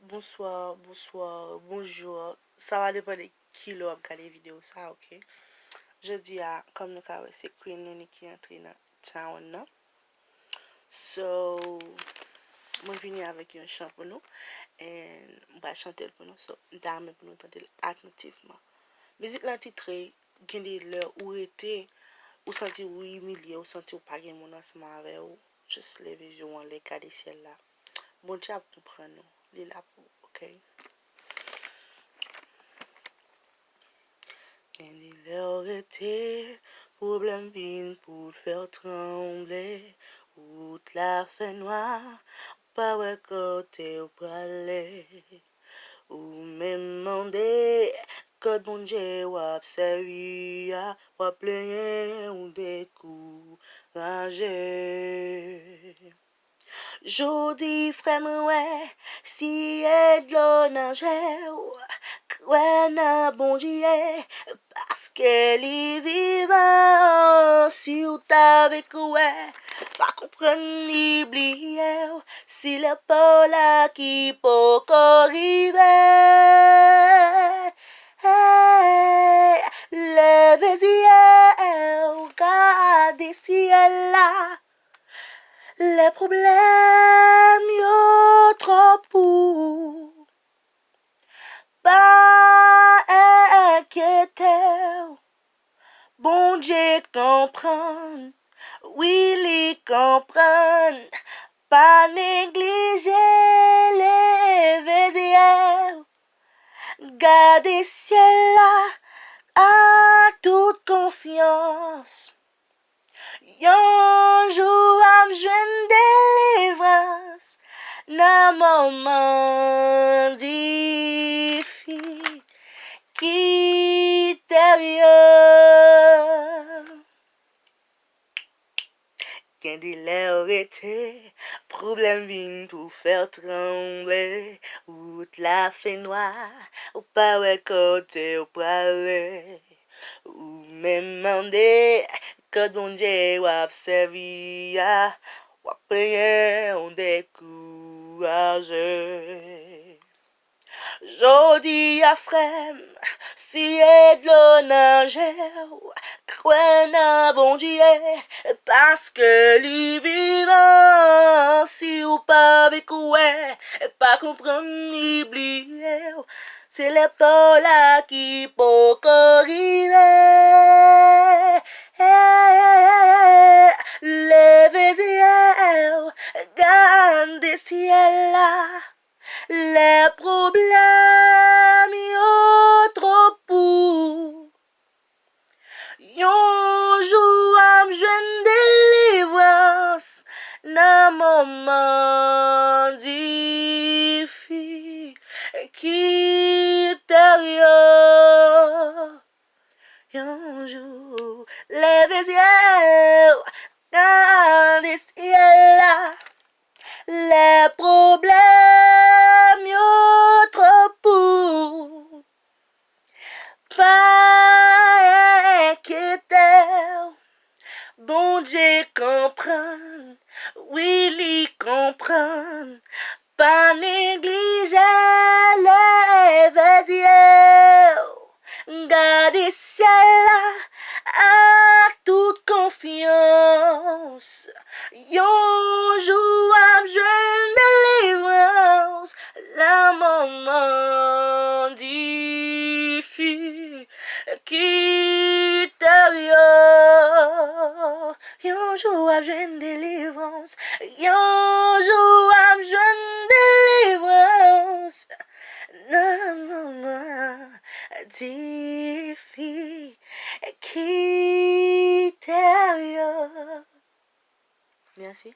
bonsoir, bonsoir, bonjour. Ça va dépendre de qui l'a regardé la vidéo, ça, ok? Je dis à, comme nous avons c'est Queen Noni qui entre dans town, non? So, moi venu avec un chant pour nous et on va chanter pour nous, so, dame pour nous entendre attentivement. Musique là titré, gagner l'heure où était, ou senti ou humilié, ou senti ou pas gagner mon ensemble avec ou, juste les visions, les cas des ciels là. Bon Dieu comprend nous, il est là pour, ok? Et il aurait été problème vin pour faire trembler, toute la fait noire, pas ouais côté au palais, ou même mandé, que bon Dieu ou observé, ou plein ou découragé. Jodi frère ouais, si est de l'eau ouais na bon Dieu, parce que les vivants, si ou t'avec ouais, pas comprendre ni oublier, si le pas là qui peut arriver, levez-y, regardez ciel là. Les problèmes yo trop pour pas inquiéter. Bon Dieu comprendre, oui les comprendre, pas négliger les veillères. Gardez ciel là à toute confiance. Yon jour am jwen délivrance nan moment difficile qui derrière. Quand il aurait été problème vin pour faire trembler, ou la fait noire, ou pas ouais côté au palais, ou même mandé, que bon Dieu ou observé, ou prier on découragé. Jodi à frère, si est de l'eau nager, crois na bon Dieu, parce que les vivants, si ou pas avec ouais, pas comprendre ni oublier, c'est les pas là qui peut arriver. Levez-y, gardez ciel là. Les problèmes yo trop pour. Yon jour am jwen délivrance nan moment difficile qui derrière. Yon jour levez-y, gardez ciel là. Les problèmes yo trop pour pas inquiéter. Bon Dieu comprendre, oui lui comprendre, pas négliger les veillères. Gardez ciel là à toute confiance. Yon jour am jwen délivrance, la moment difficile qui derrière. Yon jour am jwen délivrance, yon jour am jwen délivrance, la moment difficile qui derrière. Merci.